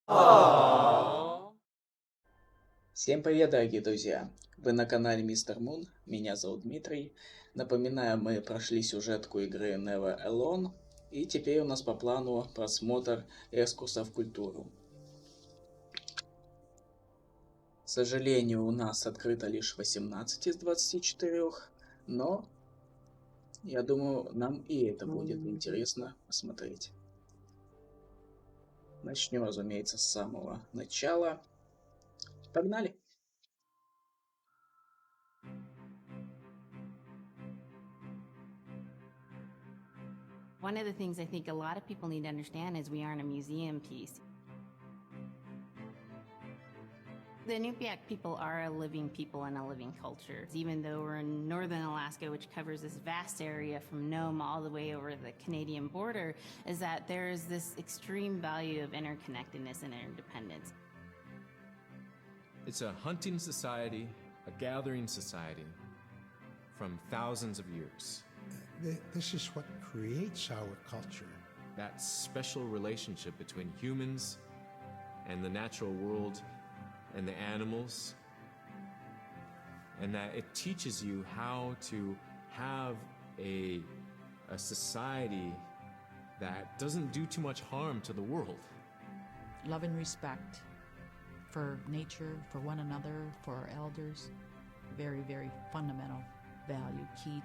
Всем привет, дорогие друзья! Вы на канале МистерМун, меня зовут Дмитрий. Напоминаю, мы прошли сюжетку игры Never Alone, и теперь у нас по плану просмотр экскурсов в культуру. К сожалению, у нас открыто лишь 18 из 24, но я думаю, нам и это будет интересно посмотреть. Начнем, разумеется, с самого начала. Погнали! One of the things I think a lot of people need to understand is we aren't a museum piece. The Inupiaq people are a living people and a living culture. Even though we're in northern Alaska, which covers this vast area from Nome all the way over the Canadian border, is that there is this extreme value of interconnectedness and interdependence. It's a hunting society, a gathering society from thousands of years. This is what creates our culture. That special relationship between humans and the natural world and the animals, and that it teaches you how to have a society that doesn't do too much harm to the world. Love and respect for nature, for one another, for our elders. Very, very fundamental value, key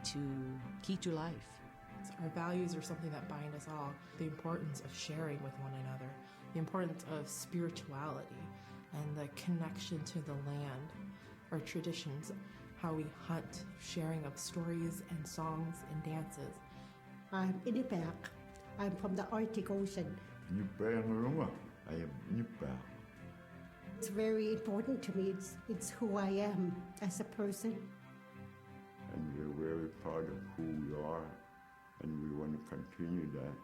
to life. Our values are something that bind us all. The importance of sharing with one another, the importance of spirituality, and the connection to the land, our traditions, how we hunt, sharing of stories and songs and dances. I'm Inupiaq. I'm from the Arctic Ocean. I am Inupiaq. It's very important to me. It's who I am as a person. And we're very proud of who we are, and we want to continue that.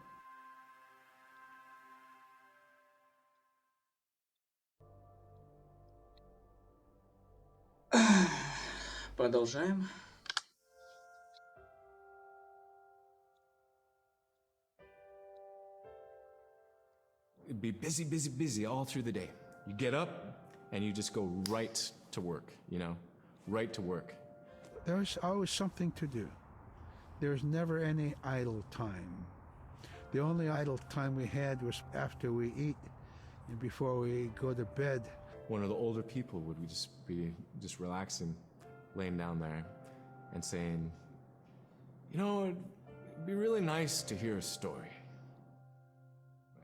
Продолжаем. It'd be busy, busy, busy all through the day. You get up and you just go right to work, right to work. There's always something to do. There's never any idle time. The only idle time we had was after we eat and before we go to bed. One of the older people would be just relaxing, laying down there and saying, it'd be really nice to hear a story.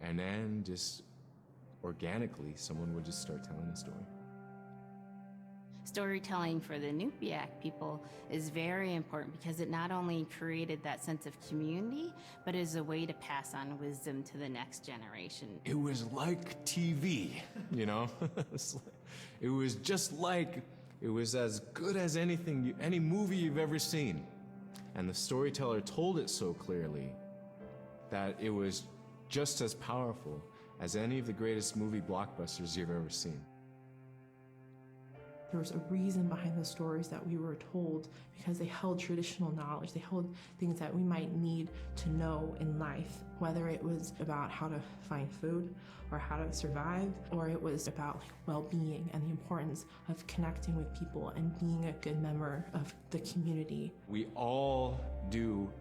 And then just organically, someone would just start telling a story. Storytelling for the Inupiaq people is very important because it not only created that sense of community, but is a way to pass on wisdom to the next generation. It was like TV, It was just like, it was as good as any movie you've ever seen. And the storyteller told it so clearly that it was just as powerful as any of the greatest movie blockbusters you've ever seen. There was a reason behind the stories that we were told because they held traditional knowledge. They held things that we might need to know in life, whether it was about how to find food or how to survive, or it was about well-being and the importance of connecting with people and being a good member of the community. We all do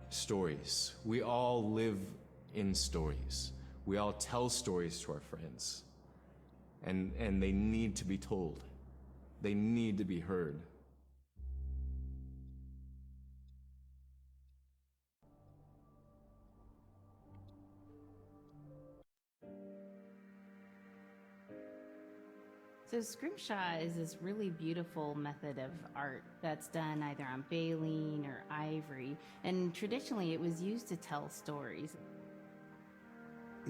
stories. We all live in stories. We all tell stories to our friends. And they need to be told. They need to be heard. So scrimshaw is this really beautiful method of art that's done either on baleen or ivory, and traditionally it was used to tell stories.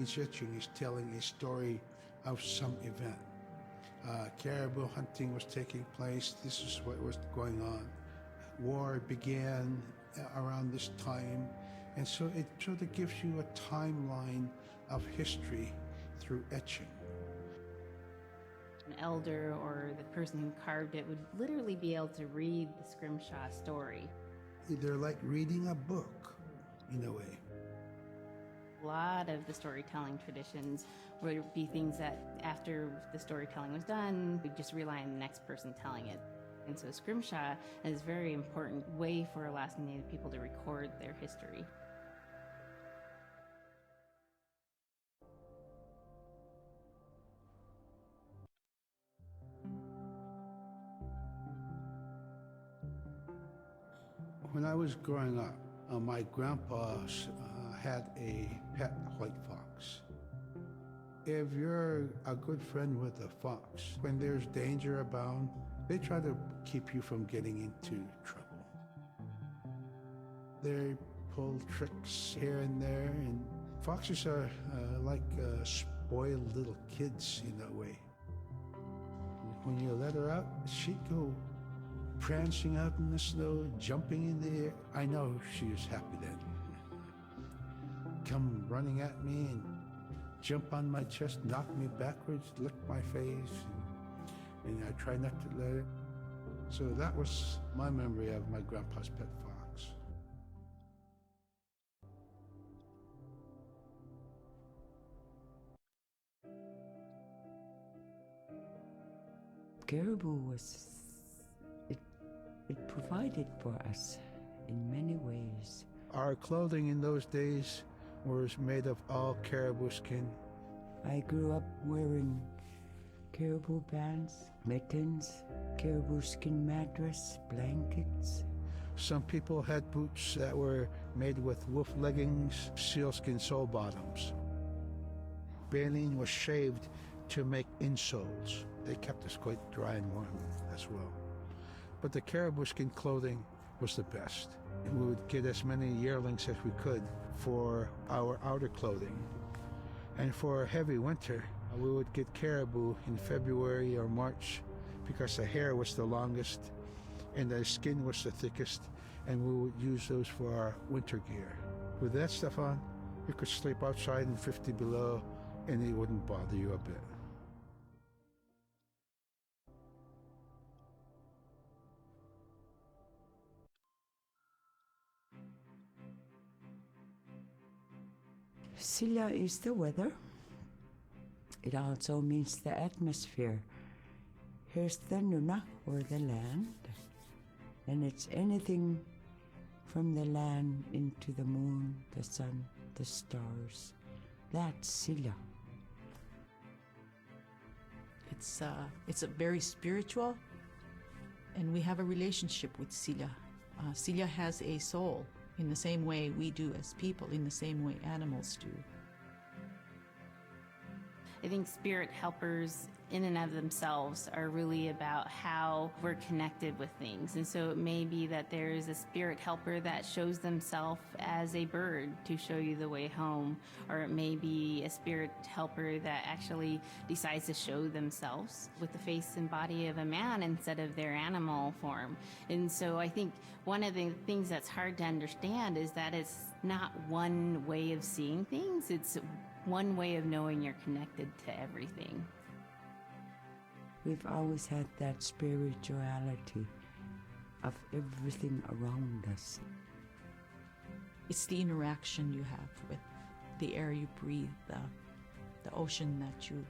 Each etching is telling a story of some event. Caribou hunting was taking place. This is what was going on. War began around this time, and so it sort of gives you a timeline of history through etching. An elder or the person who carved it would literally be able to read the scrimshaw story. They're like reading a book, in a way. A lot of the storytelling traditions would be things that after the storytelling was done, we just rely on the next person telling it. And so scrimshaw is a very important way for Alaskan Native people to record their history. When I was growing up, my grandpa had a pet white fox. If you're a good friend with a fox, when there's danger abound, they try to keep you from getting into trouble. They pull tricks here and there, and foxes are like spoiled little kids in a way. When you let her out, she'd go prancing out in the snow, jumping in the air. I know she was happy then. Come running at me and jump on my chest, knock me backwards, lick my face, and I try not to let her. So that was my memory of my grandpa's pet fox. Caribou it provided for us in many ways. Our clothing in those days was made of all caribou skin. I grew up wearing caribou pants, mittens, caribou skin mattress, blankets. Some people had boots that were made with wolf leggings, sealskin sole bottoms. Baleen was shaved to make insoles. They kept us quite dry and warm as well. But the caribou skin clothing was the best. We would get as many yearlings as we could for our outer clothing. And for a heavy winter, we would get caribou in February or March because the hair was the longest and the skin was the thickest, and we would use those for our winter gear. With that stuff on, you could sleep outside in 50 below and it wouldn't bother you a bit. Silla is the weather. It also means the atmosphere. Here's the nuna, or the land. And it's anything from the land into the moon, the sun, the stars. That's Silla. It's a very spiritual, and we have a relationship with Silla. Silla has a soul in the same way we do as people, in the same way animals do. I think spirit helpers in and of themselves are really about how we're connected with things. And so it may be that there is a spirit helper that shows themselves as a bird to show you the way home, or it may be a spirit helper that actually decides to show themselves with the face and body of a man instead of their animal form. And so I think one of the things that's hard to understand is that it's not one way of seeing things, it's one way of knowing you're connected to everything. We've always had that spirituality of everything around us. It's the interaction you have with the air you breathe, the ocean that you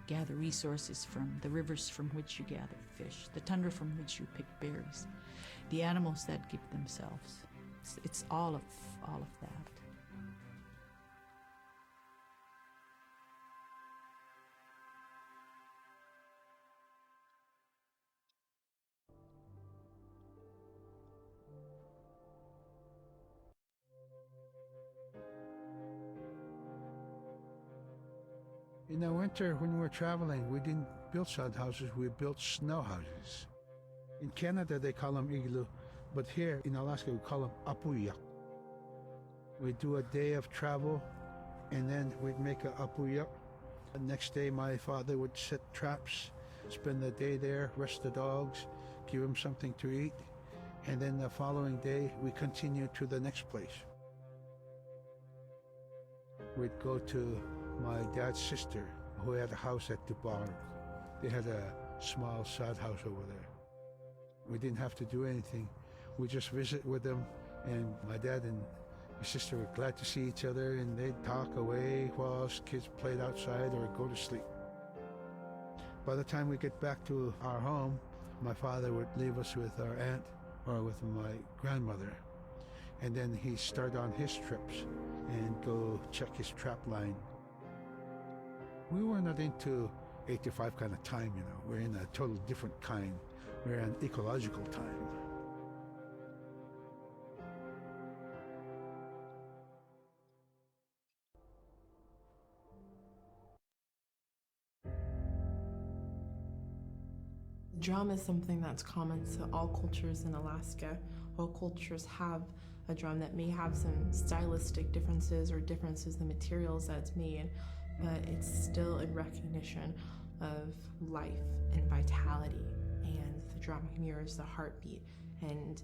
gather resources from, the rivers from which you gather fish, the tundra from which you pick berries, the animals that give themselves. It's all of that. In the winter, when we were traveling, we didn't build sod houses, we built snow houses. In Canada, they call them igloo, but here in Alaska, we call them apuyak. We'd do a day of travel, and then we'd make a apuyak. The next day, my father would set traps, spend the day there, rest the dogs, give them something to eat, and then the following day, we continued to the next place. We'd go to my dad's sister, who had a house at Dubar. They had a small sod house over there. We didn't have to do anything. We just visit with them, and my dad and My sister were glad to see each other, and they'd talk away while us kids played outside or go to sleep. By the time we get back to our home, my father would leave us with our aunt or with my grandmother, and then he'd start on his trips and go check his trap line. We were not into 8 to 5 kind of time, you know. We're in a totally different kind. We're in ecological time. Drum is something that's common to all cultures in Alaska. All cultures have a drum that may have some stylistic differences or differences in the materials that it's made, but it's still in recognition of life and vitality. And the drum mirrors the heartbeat. And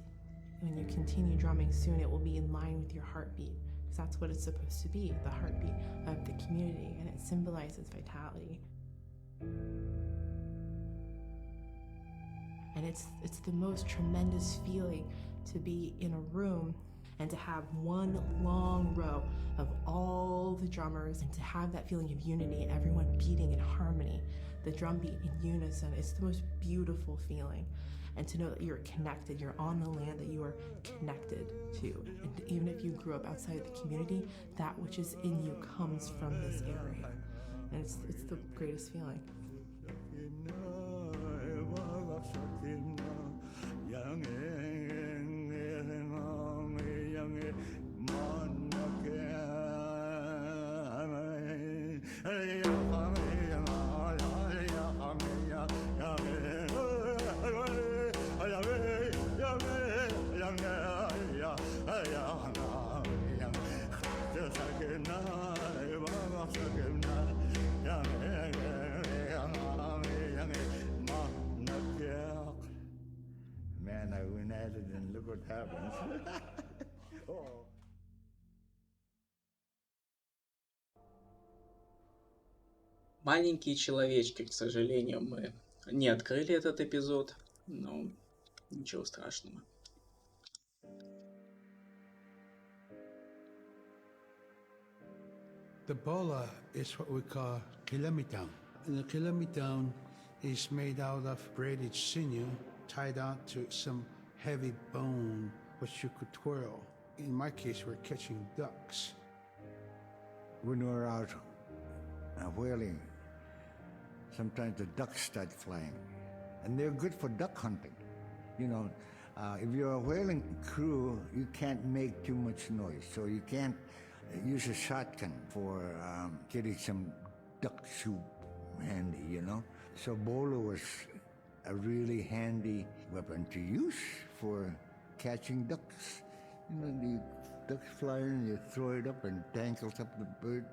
when you continue drumming soon, it will be in line with your heartbeat, because that's what it's supposed to be, the heartbeat of the community, and it symbolizes vitality. And it's the most tremendous feeling to be in a room and to have one long row of all the drummers and to have that feeling of unity, everyone beating in harmony, the drum beat in unison. It's the most beautiful feeling. And to know that you're connected, you're on the land that you are connected to. And even if you grew up outside of the community, that which is in you comes from this area. And it's the greatest feeling. Man, I went at it and look what happens. Oh. Маленькие человечки, к сожалению, мы не открыли этот эпизод, но ничего страшного. The bola is what we call kilamitan. And the kilamitan is made out of braided sinew tied on to some heavy bone which you could twirl. In my case, we're catching ducks. When we're out whaling, sometimes the ducks start flying. And they're good for duck hunting. You know, if you're a whaling crew, you can't make too much noise. So you can't use a shotgun for getting some duck soup handy, you know. So bolo was a really handy weapon to use for catching ducks. You know, the ducks fly in, you throw it up and tangles up the bird,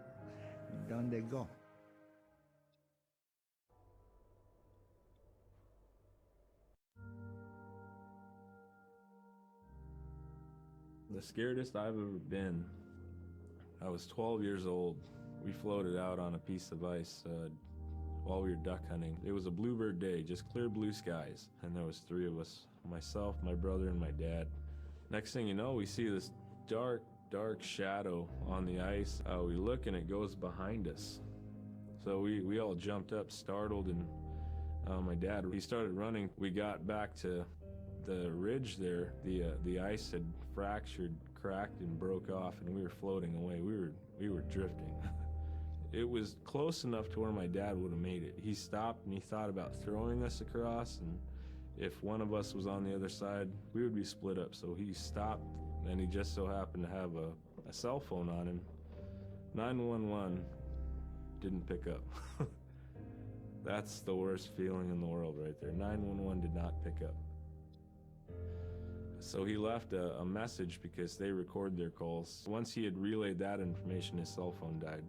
and down they go. The scaredest I've ever been, I was 12 years old. We floated out on a piece of ice while we were duck hunting. It was a bluebird day, just clear blue skies. And there was 3 of us, myself, my brother, and my dad. Next thing you know, we see this dark, dark shadow on the ice. We look and it goes behind us. So we all jumped up, startled, and my dad, he started running. We got back to the ridge there. The ice had fractured, cracked, and broke off, and we were floating away. We were drifting. It was close enough to where my dad would have made it. He stopped and he thought about throwing us across, and if one of us was on the other side, we would be split up. So he stopped, and he just so happened to have a cell phone on him. 911 didn't pick up. That's the worst feeling in the world right there. 911 did not pick up. So he left a message because they record their calls. Once he had relayed that information, his cell phone died.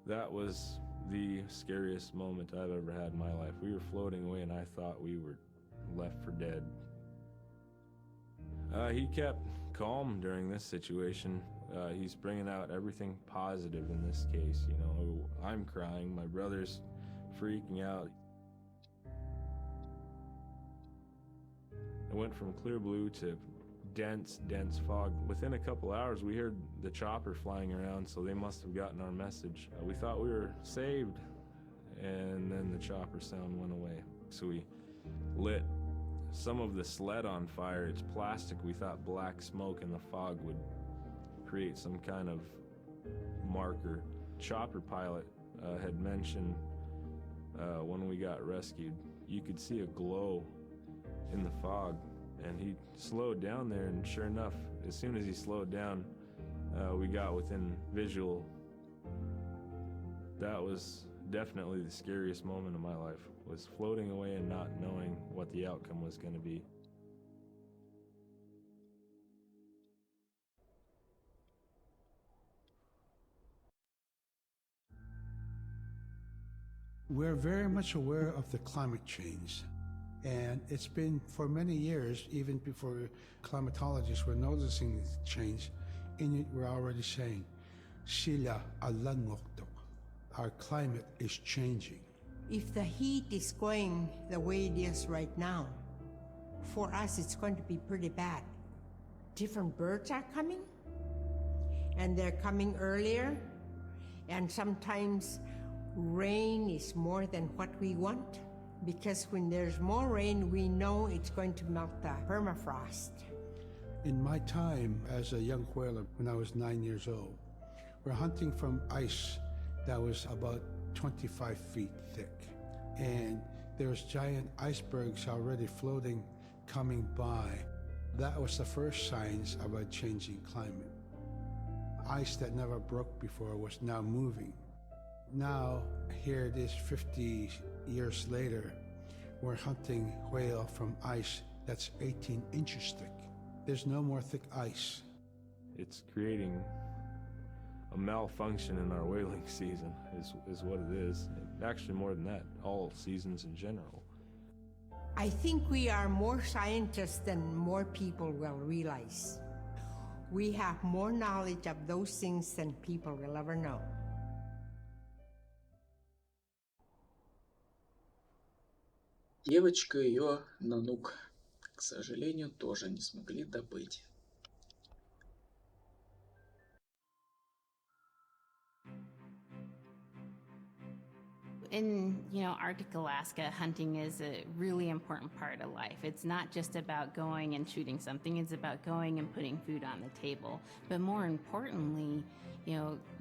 That was the scariest moment I've ever had in my life. We were floating away and I thought we were left for dead. He kept calm during this situation. He's bringing out everything positive in this case. You know, I'm crying, my brother's freaking out. It went from clear blue to dense fog. Within a couple hours, we heard the chopper flying around, so they must have gotten our message. We thought we were saved, and then the chopper sound went away. So we lit some of the sled on fire. It's plastic. We thought black smoke in the fog would create some kind of marker. Chopper pilot had mentioned when we got rescued, you could see a glow in the fog, and he slowed down there, and sure enough, as soon as he slowed down, we got within visual. That was definitely the scariest moment of my life, was floating away and not knowing what the outcome was going to be. We're very much aware of the climate change. And it's been for many years, even before climatologists were noticing the change, Inuit were already saying, "Sila alangokto." Our climate is changing. If the heat is going the way it is right now, for us it's going to be pretty bad. Different birds are coming, and they're coming earlier, and sometimes rain is more than what we want, because when there's more rain, we know it's going to melt the permafrost. In my time as a young whaler, when I was 9 years old, we're hunting from ice that was about 25 feet thick. And there's giant icebergs already floating, coming by. That was the first signs of a changing climate. Ice that never broke before was now moving. Now, here it is 50 years later, we're hunting whale from ice that's 18 inches thick. There's no more thick ice. It's creating a malfunction in our whaling season, is what it is. Actually, more than that, all seasons in general. I think we are more scientists than more people will realize. We have more knowledge of those things than people will ever know. Девочка и ее нанук, к сожалению, тоже не смогли добыть. In, Arctic Alaska, hunting is a really important part of life. It's not just about going and shooting something, it's about going and putting food on the table. But more importantly,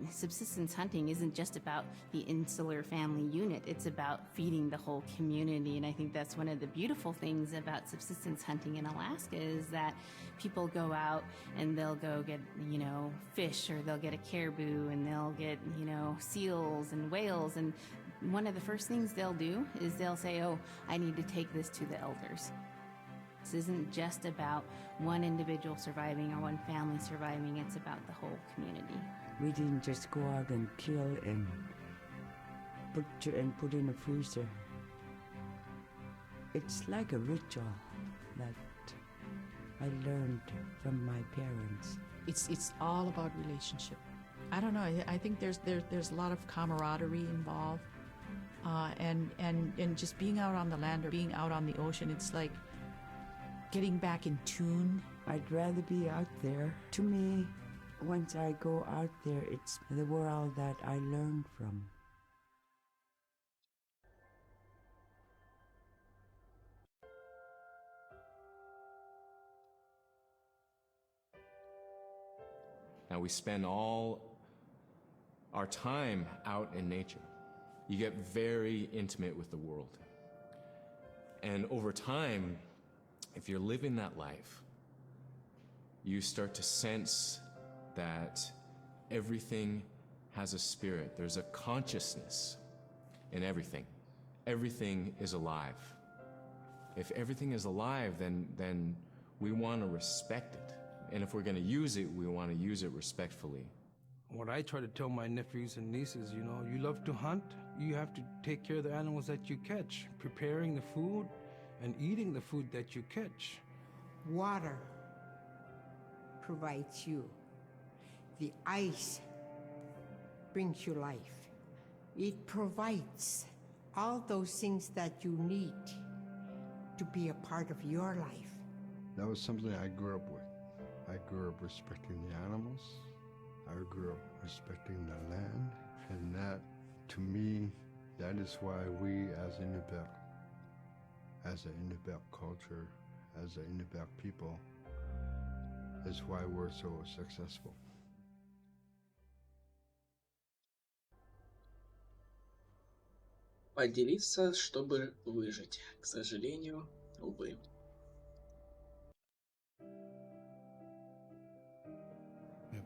subsistence hunting isn't just about the insular family unit, it's about feeding the whole community. And I think that's one of the beautiful things about subsistence hunting in Alaska is that people go out and they'll go get, fish, or they'll get a caribou, and they'll get, seals and whales, and one of the first things they'll do is they'll say, "Oh, I need to take this to the elders." This isn't just about one individual surviving or one family surviving, it's about the whole community. We didn't just go out and kill and put in a freezer. It's like a ritual that I learned from my parents. It's all about relationship. I don't know. I think there's a lot of camaraderie involved, and just being out on the land or being out on the ocean. It's like getting back in tune. I'd rather be out there. To me, once I go out there, it's the world that I learn from. Now we spend all our time out in nature. You get very intimate with the world. And over time, if you're living that life, you start to sense that everything has a spirit. There's a consciousness in everything. Everything is alive. If everything is alive, then we want to respect it. And if we're going to use it, we want to use it respectfully. What I try to tell my nephews and nieces, you love to hunt, you have to take care of the animals that you catch, preparing the food and eating the food that you catch. Water provides you. The ice brings you life. It provides all those things that you need to be a part of your life. That was something I grew up with. I grew up respecting the animals. I grew up respecting the land. And that, to me, that is why we as Inupiaq, as an Inupiaq culture, as an Inupiaq people, is why we're so successful. Поделиться, чтобы выжить. К сожалению, увы.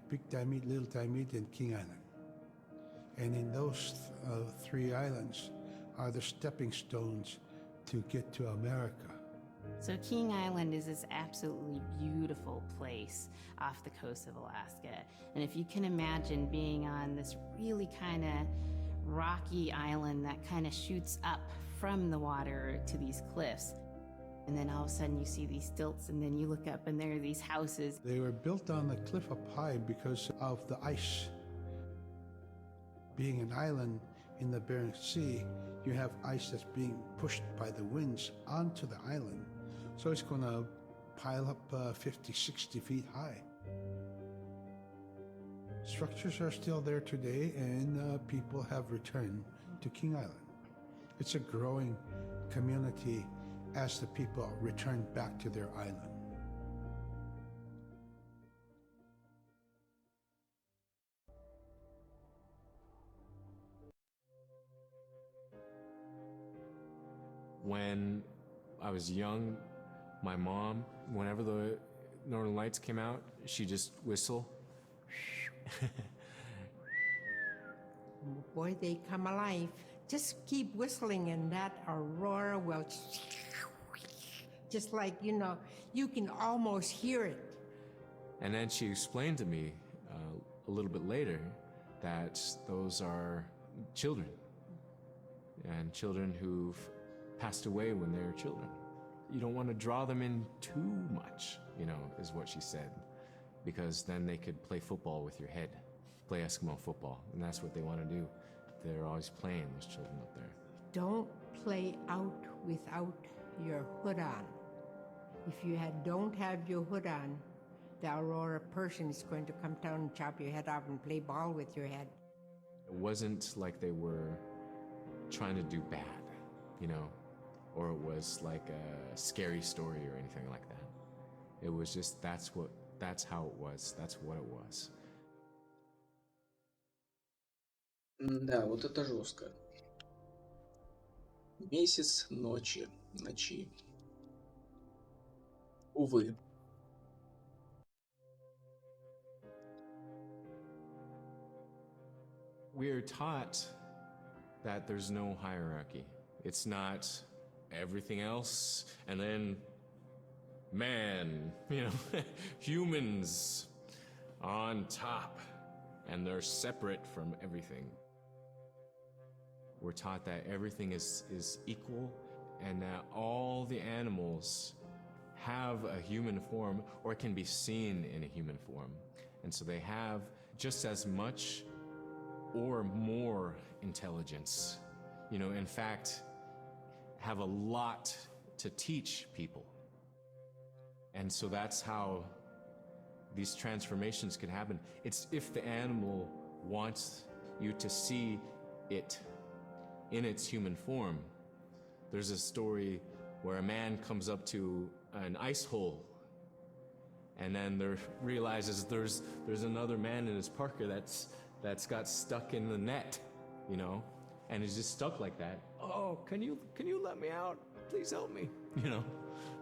Big Diamond, Little Diamond, and King Island. And in those three islands are the stepping stones to get to America. So King Island is this absolutely beautiful place off the coast of Alaska. And if you can imagine being on this really kind of rocky island that kind of shoots up from the water to these cliffs, and then all of a sudden you see these stilts, and then you look up and there are these houses. They were built on the cliff up high because of the ice. Being an island in the Bering Sea, you have ice that's being pushed by the winds onto the island. So it's going to pile up 50, 60 feet high. Structures are still there today, and people have returned to King Island. It's a growing community as the people return back to their island. When I was young, my mom, whenever the Northern Lights came out, she'd just whistle. Boy, they come alive. Just keep whistling and that aurora will just like, you can almost hear it. And then she explained to me a little bit later that those are children, and children who've passed away when they were children. You don't want to draw them in too much, is what she said, because then they could play football with your head, play Eskimo football, and that's what they want to do. They're always playing, those children up there. Don't play out without your hood on. If you don't have your hood on, the aurora person is going to come down and chop your head off and play ball with your head. It wasn't like they were trying to do bad, or it was like a scary story or anything like that. It was just, that's how it was, that's what it was. Да, вот это жестко. Месяц ночи. Увы. We're taught that there's no hierarchy. It's not everything else and then man, humans on top, and they're separate from everything. We're taught that everything is equal, and that all the animals have a human form, or can be seen in a human form. And so they have just as much or more intelligence. In fact, have a lot to teach people. And so that's how these transformations can happen. It's if the animal wants you to see it in its human form. There's a story where a man comes up to an ice hole, and then realizes there's another man in his parka that's got stuck in the net, and is just stuck like that. Oh, can you let me out? Please help me,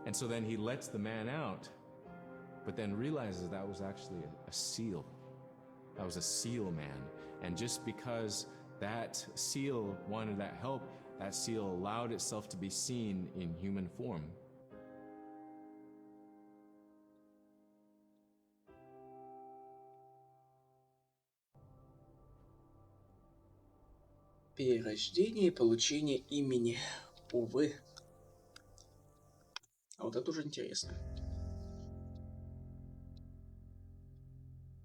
And so then he lets the man out, but then realizes that was actually a seal. That was a seal man. And just because that seal wanted that help, that seal allowed itself to be seen in human form. Перерождение и получение имени. Увы. А вот это уже интересно.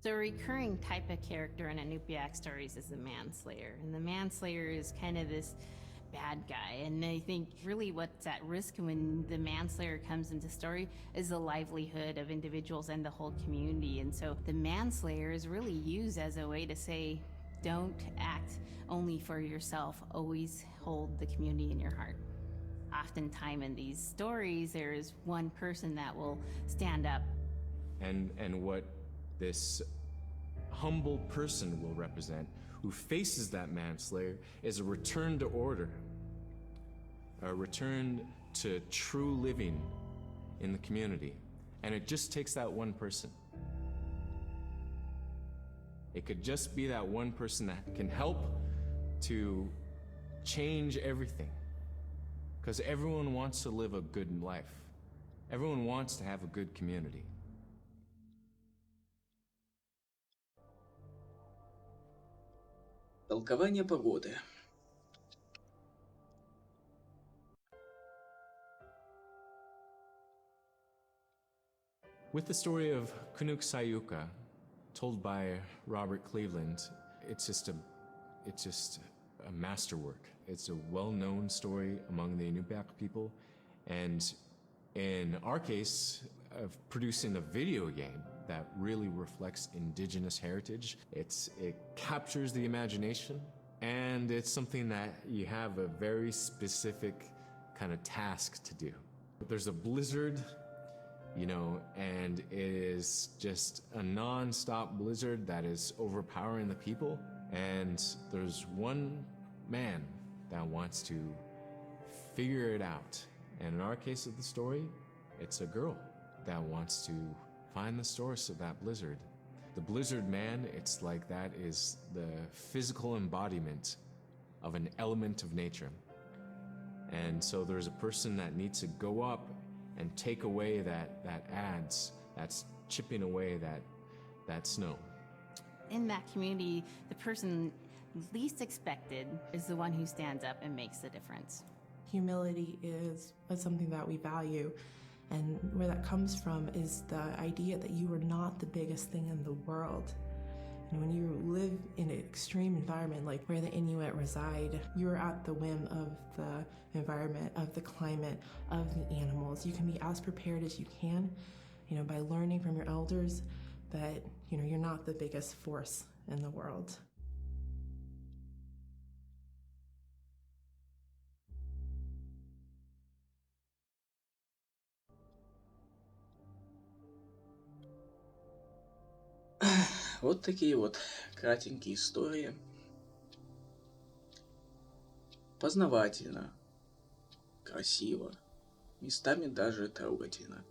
So a recurring type of character in Inupiaq stories is the manslayer. And the manslayer is kind of this bad guy. And I think really what's at risk when the manslayer comes into story is the livelihood of individuals and the whole community. And so the manslayer is really used as a way to say, don't act only for yourself, always hold the community in your heart. Oftentimes in these stories, there is one person that will stand up. And what this humble person will represent, who faces that manslayer, is a return to order, a return to true living in the community. And it just takes that one person. It could just be that one person that can help to change everything. Because everyone wants to live a good life. Everyone wants to have a good community. Толкование погоды. With the story of Kunuk Sayuka, told by Robert Cleveland, it's just a masterwork. It's a well-known story among the Inupiaq people, and in our case, of producing a video game that really reflects indigenous heritage. It captures the imagination, and it's something that you have a very specific kind of task to do. There's a blizzard, and it is just a non-stop blizzard that is overpowering the people, and there's one man that wants to figure it out. And in our case of the story, it's a girl that wants to find the source of that blizzard. The blizzard man, it's like that is the physical embodiment of an element of nature. And so there's a person that needs to go up and take away that's chipping away that snow. In that community, the person least expected is the one who stands up and makes the difference. Humility is something that we value, and where that comes from is the idea that you are not the biggest thing in the world. And when you live in an extreme environment like where the Inuit reside, you're at the whim of the environment, of the climate, of the animals. You can be as prepared as you can, by learning from your elders, but you're not the biggest force in the world. Вот такие вот кратенькие истории. Познавательно, красиво, местами даже трогательно.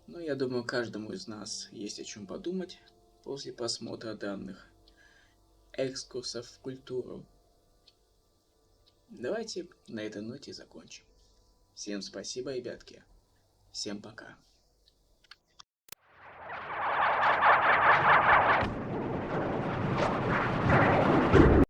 Но я думаю, каждому из нас есть о чем подумать после просмотра данных экскурсов в культуру. Давайте на этой ноте закончим. Всем спасибо, ребятки. Всем пока.